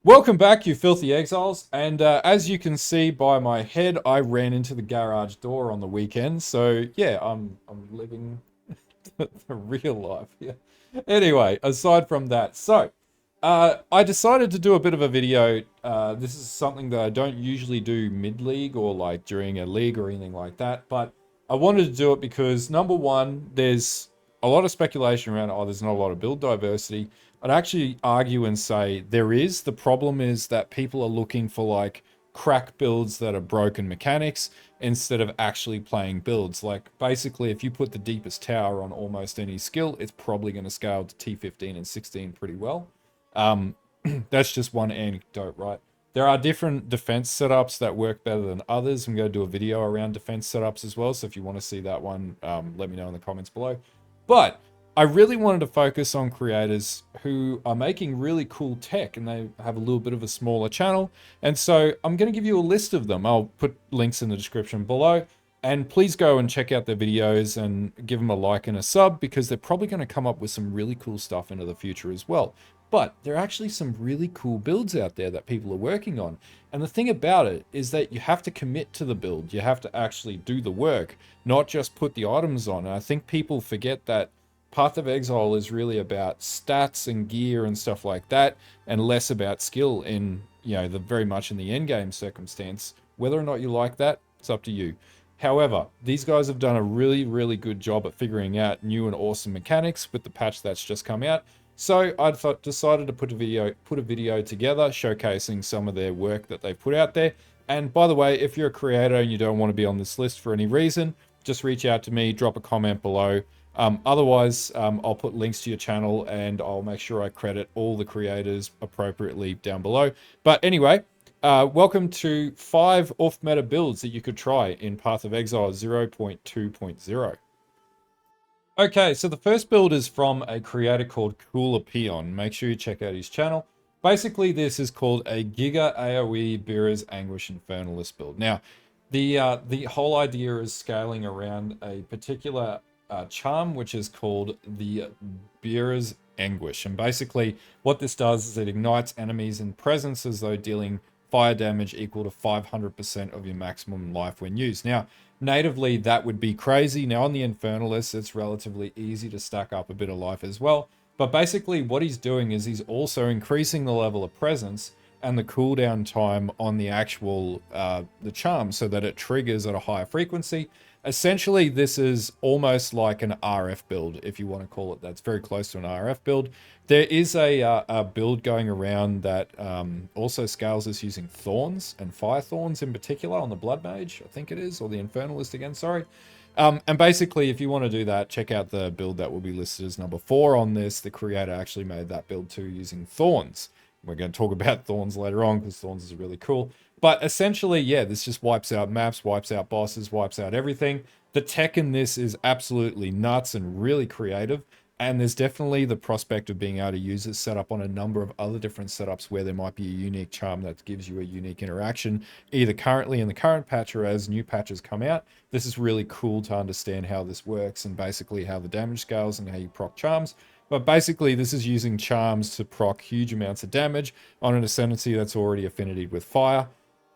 Welcome back, you filthy exiles. And as you can see by my head, I ran into the garage door on the weekend. So yeah, I'm living the real life here. Anyway, aside from that, I decided to do a bit of a video. This is something that I don't usually do mid-league or like during a league or anything like that. But I wanted to do it because number one, there's a lot of speculation around, oh, there's not a lot of build diversity. I'd actually argue and say there is. The problem is that people are looking for like crack builds that are broken mechanics instead of actually playing builds. Like basically, if you put the deepest tower on almost any skill, it's probably going to scale to T15 and 16 pretty well. Um, that's just one anecdote, right? There are different defense setups that work better than others. I'm going to do a video around defense setups as well. So if you want to see that one, let me know in the comments below. But I really wanted to focus on creators who are making really cool tech and they have a little bit of a smaller channel. And so I'm going to give you a list of them. I'll put links in the description below. And please go and check out their videos and give them a like and a sub because they're probably going to come up with some really cool stuff into the future as well. But there are actually some really cool builds out there that people are working on. And the thing about it is that you have to commit to the build. You have to actually do the work, not just put the items on. And I think people forget that Path of Exile is really about stats and gear and stuff like that, and less about skill in, the very much in the end game circumstance. Whether or not you like that, it's up to you. However, these guys have done a really, really good job at figuring out new and awesome mechanics with the patch that's just come out. So I decided to put a video together showcasing some of their work that they've put out there. And by the way, if you're a creator and you don't want to be on this list for any reason, just reach out to me, drop a comment below. Otherwise, I'll put links to your channel and I'll make sure I credit all the creators appropriately down below. But anyway, welcome to 5 off-meta builds that you could try in Path of Exile 0.2.0. Okay, so the first build is from a creator called Cooler Peon. Make sure you check out his channel. Basically, this is called a Giga AoE Beira's Anguish Infernalist build. Now, the whole idea is scaling around a particular charm, which is called the Beira's Anguish. And basically, what this does is it ignites enemies in presence as though dealing fire damage equal to 500% of your maximum life when used. Now, natively, that would be crazy. Now, on the Infernalist, it's relatively easy to stack up a bit of life as well. But basically, what he's doing is he's also increasing the level of presence and the cooldown time on the actual the charm so that it triggers at a higher frequency. Essentially, this is almost like an RF build, if you want to call it. That's very close to an RF build. There is a build going around that also scales this using Thorns and Fire Thorns in particular on the Blood Mage, I think it is, or the Infernalist again, sorry. And basically, if you want to do that, check out the build that will be listed as number 4 on this. The creator actually made that build too using Thorns. We're going to talk about Thorns later on because Thorns is really cool. But essentially, yeah, this just wipes out maps, wipes out bosses, wipes out everything. The tech in this is absolutely nuts and really creative. And there's definitely the prospect of being able to use it set up on a number of other different setups where there might be a unique charm that gives you a unique interaction, either currently in the current patch or as new patches come out. This is really cool to understand how this works and basically how the damage scales and how you proc charms. But basically, this is using charms to proc huge amounts of damage on an ascendancy that's already affinity with fire.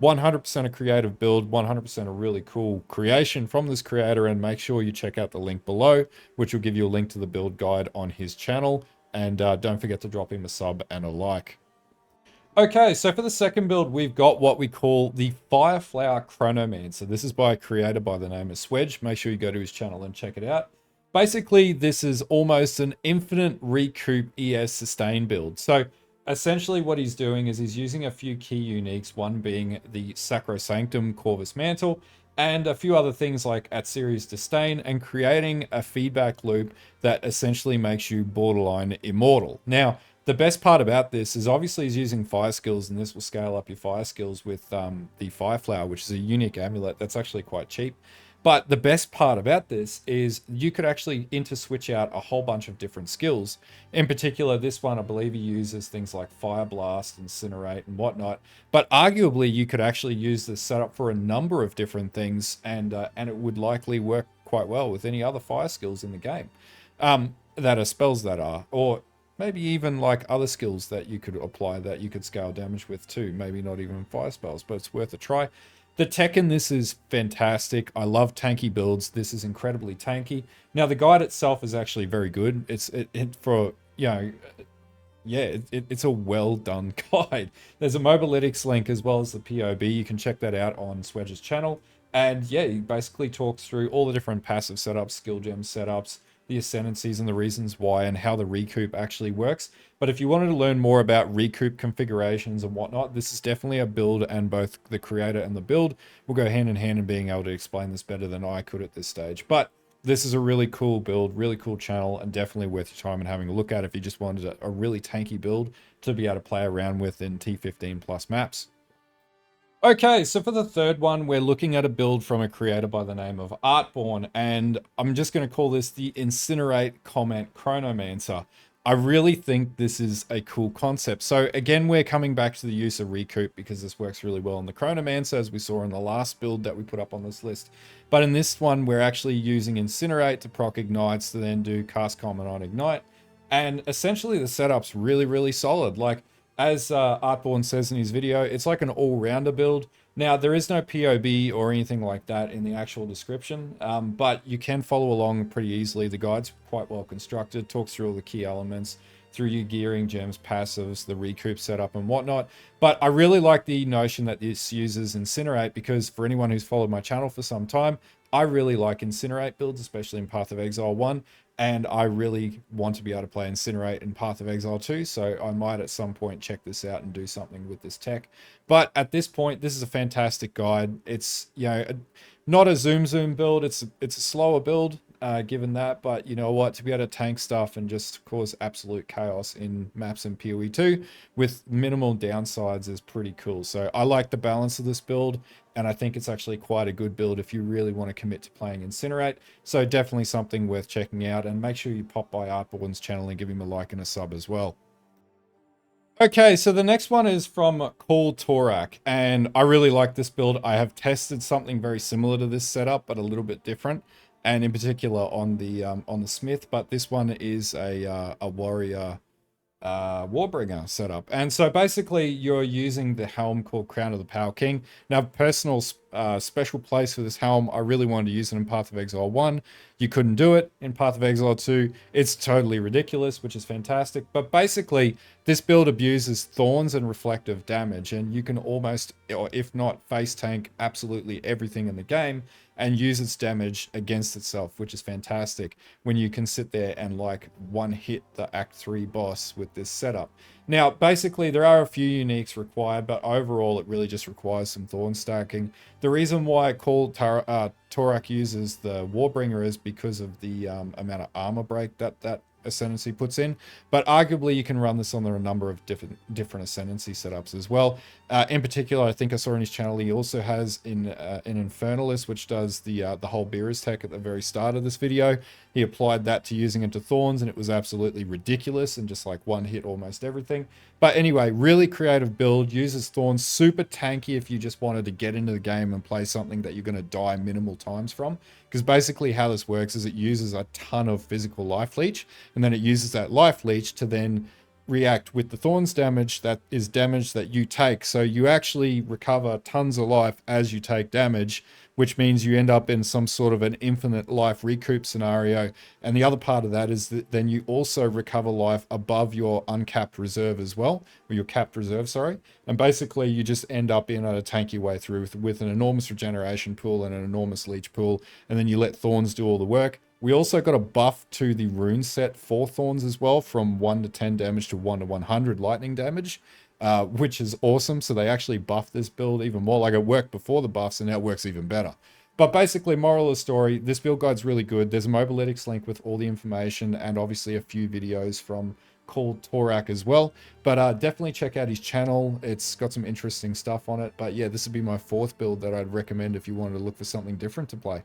100% a creative build, 100% a really cool creation from this creator, and make sure you check out the link below, which will give you a link to the build guide on his channel. And don't forget to drop him a sub and a like. Okay, so for the second build, we've got what we call the Fireflower Chronomancer. This is by a creator by the name of Swedge. Make sure you go to his channel and check it out. Basically, this is almost an infinite recoup ES sustain build. So essentially what he's doing is he's using a few key uniques, one being the Sacrosanctum Corvus Mantle, and a few other things like at series disdain, and creating a feedback loop that essentially makes you borderline immortal. Now, the best part about this is obviously he's using fire skills, and this will scale up your fire skills with the Fireflower, which is a unique amulet that's actually quite cheap. But the best part about this is you could actually switch out a whole bunch of different skills. In particular, this one, I believe he uses things like Fire Blast, Incinerate, and whatnot. But arguably, you could actually use this setup for a number of different things, and it would likely work quite well with any other fire skills in the game that are spells that are, or maybe even like other skills that you could apply that you could scale damage with too. Maybe not even fire spells, but it's worth a try. The tech in this is fantastic. I love tanky builds. This is incredibly tanky. Now the guide itself is actually very good. It for, you know, yeah, it's a well done guide. There's a Mobalytics link as well as the POB. You can check that out on Swedge's channel. And yeah, he basically talks through all the different passive setups, skill gem setups, the ascendancies and the reasons why, and how the recoup actually works. But if you wanted to learn more about recoup configurations and whatnot, this is definitely a build, and both the creator and the build will go hand in hand in being able to explain this better than I could at this stage. But this is a really cool build, really cool channel, and definitely worth your time and having a look at if you just wanted a really tanky build to be able to play around with in T15 plus maps. Okay, so for the third one, we're looking at a build from a creator by the name of Artborn, and I'm just going to call this the Incinerate Comment Chronomancer. I really think this is a cool concept. So again, we're coming back to the use of Recoup because this works really well in the Chronomancer, as we saw in the last build that we put up on this list. But in this one, we're actually using Incinerate to proc Ignites to then do Cast Comment on Ignite. And essentially the setup's really, really solid. Like, as Artborn says in his video, it's like an all-rounder build. Now, there is no POB or anything like that in the actual description, but you can follow along pretty easily. The guide's quite well constructed, talks through all the key elements, through your gearing, gems, passives, the recoup setup and whatnot. But I really like the notion that this uses Incinerate, because for anyone who's followed my channel for some time, I really like Incinerate builds, especially in Path of Exile 1. And I really want to be able to play Incinerate in Path of Exile 2, so I might at some point check this out and do something with this tech. But at this point, this is a fantastic guide. It's, you know, not a zoom build. It's a slower build, given that. But you know what? To be able to tank stuff and just cause absolute chaos in maps and PoE 2 with minimal downsides is pretty cool. So I like the balance of this build, and I think it's actually quite a good build if you really want to commit to playing Incinerate. So definitely something worth checking out, and make sure you pop by Artborn's channel and give him a like and a sub as well. Okay, so the next one is from Call Torak, and I really like this build. I have tested something very similar to this setup, but a little bit different, and in particular on the Smith. But this one is a warrior Warbringer setup. And so basically you're using the helm called Crown of the Power King. Now, personal special place for this helm, I really wanted to use it in Path of Exile 1. You couldn't do it in Path of Exile 2. It's totally ridiculous, which is fantastic. But basically, this build abuses Thorns and reflective damage, and you can almost, or if not, face tank absolutely everything in the game and use its damage against itself, which is fantastic when you can sit there and like one hit the Act 3 boss with this setup. Now, basically, there are a few uniques required, but overall, it really just requires some Thorn stacking. The reason why Torak uses the Warbringer is because of the amount of armor break that Ascendancy puts in, but arguably you can run this on a number of different Ascendancy setups as well. In particular, I think I saw on his channel he also has an Infernalist, which does the whole Beira's tech at the very start of this video. He applied that to using it to Thorns, and it was absolutely ridiculous and just like one hit almost everything. But anyway, really creative build, uses Thorns, super tanky if you just wanted to get into the game and play something that you're going to die minimal times from. Because basically how this works is it uses a ton of physical life leech, and then it uses that life leech to then react with the Thorns damage that is damage that you take. So you actually recover tons of life as you take damage, which means you end up in some sort of an infinite life recoup scenario. And the other part of that is that then you also recover life above your uncapped reserve as well, or your capped reserve, sorry. And basically you just end up in a tanky way through with an enormous regeneration pool and an enormous leech pool, and then you let Thorns do all the work. We also got a buff to the rune set for Thorns as well, from 1 to 10 damage to 1 to 100 lightning damage, which is awesome. So they actually buffed this build even more. Like, it worked before the buffs, and now it works even better. But basically, moral of the story, this build guide's really good. There's a Mobalytics link with all the information, and obviously a few videos from called Torak as well. But definitely check out his channel. It's got some interesting stuff on it. But yeah, this would be my fourth build that I'd recommend if you wanted to look for something different to play.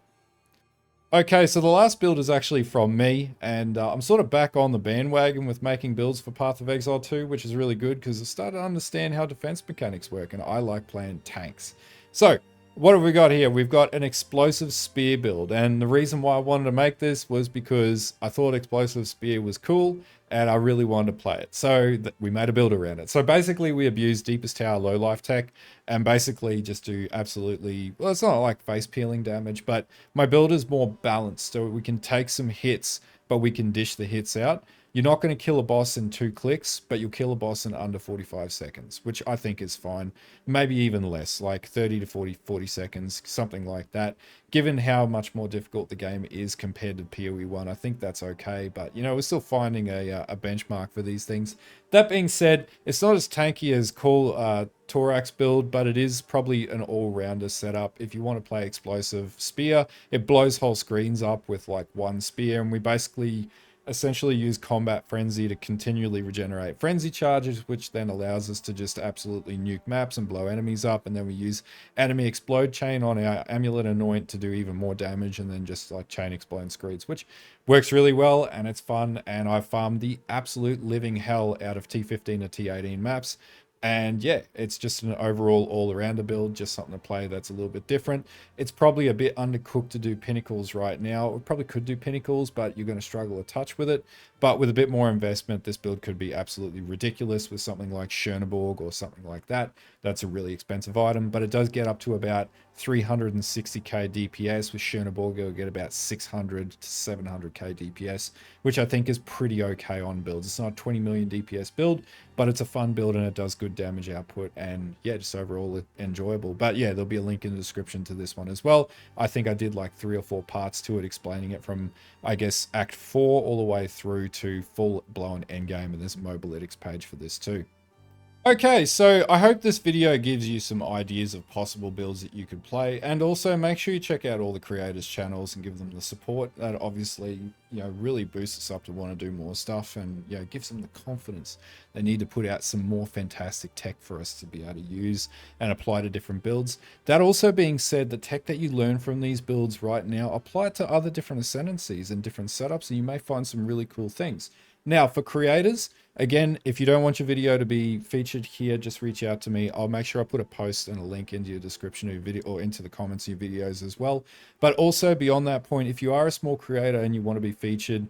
Okay, so the last build is actually from me, and I'm sort of back on the bandwagon with making builds for Path of Exile 2, which is really good because I started to understand how defense mechanics work, and I like playing tanks. So, what have we got here? We've got an explosive spear build, and the reason why I wanted to make this was because I thought explosive spear was cool, and I really wanted to play it. So we made a build around it. So basically we abuse Deepest Tower low life tech and basically just do absolutely, well, it's not like face peeling damage, but my build is more balanced. So we can take some hits, but we can dish the hits out. You're not going to kill a boss in 2 clicks, but you'll kill a boss in under 45 seconds, which I think is fine. Maybe even less, like 30 to 40 seconds, something like that. Given how much more difficult the game is compared to PoE 1, I think that's okay. But, you know, we're still finding a benchmark for these things. That being said, it's not as tanky as cool Thorax build, but it is probably an all-rounder setup. If you want to play explosive spear, it blows whole screens up with like one spear, and we basically essentially use combat frenzy to continually regenerate frenzy charges, which then allows us to just absolutely nuke maps and blow enemies up. And then we use enemy explode chain on our amulet anoint to do even more damage, and then just like chain explode screeds, which works really well and it's fun. And I farmed the absolute living hell out of T15 to T18 maps. And yeah, it's just an overall all-arounder build, just something to play that's a little bit different. It's probably a bit undercooked to do pinnacles right now. We probably could do pinnacles, but you're going to struggle a touch with it. But with a bit more investment, this build could be absolutely ridiculous with something like Chronoborg or something like that. That's a really expensive item, but it does get up to about 360k DPS. With Chronoborg, it'll get about 600 to 700k DPS, which I think is pretty okay on builds. It's not a 20 million DPS build, but it's a fun build and it does good damage output, and yeah, just overall enjoyable. But yeah, there'll be a link in the description to this one as well. I think I did like 3 or 4 parts to it, explaining it from, I guess, Act 4 all the way through to full blown endgame, and there's a Mobalytics page for this too. Okay, so I hope this video gives you some ideas of possible builds that you could play, and also make sure you check out all the creators' channels and give them the support. That obviously, you know, really boosts us up to want to do more stuff, and, you know, gives them the confidence they need to put out some more fantastic tech for us to be able to use and apply to different builds. That also being said, the tech that you learn from these builds right now, apply it to other different ascendancies and different setups, and you may find some really cool things. Now, for creators, again, if you don't want your video to be featured here, just reach out to me. I'll make sure I put a post and a link into your description of your video, or into the comments of your videos as well. But also beyond that point, if you are a small creator and you want to be featured,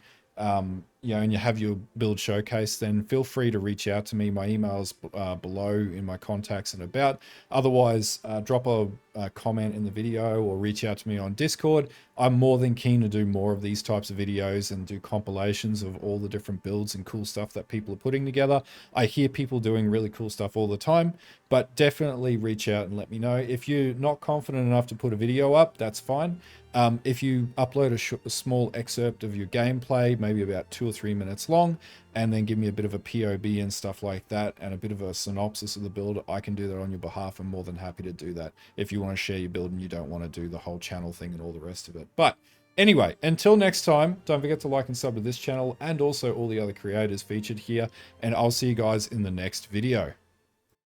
you know, and you have your build showcase, then feel free to reach out to me. My email is below in my contacts and about. Otherwise, drop a comment in the video or reach out to me on Discord. I'm more than keen to do more of these types of videos and do compilations of all the different builds and cool stuff that people are putting together. I hear people doing really cool stuff all the time, but definitely reach out and let me know. If you're not confident enough to put a video up, that's fine. If you upload a small excerpt of your gameplay, maybe about 2 or 3 minutes long, and then give me a bit of a POB and stuff like that, and a bit of a synopsis of the build, I can do that on your behalf. I'm more than happy to do that if you want to share your build and you don't want to do the whole channel thing and all the rest of it. But anyway, until next time, don't forget to like and sub to this channel and also all the other creators featured here, and I'll see you guys in the next video.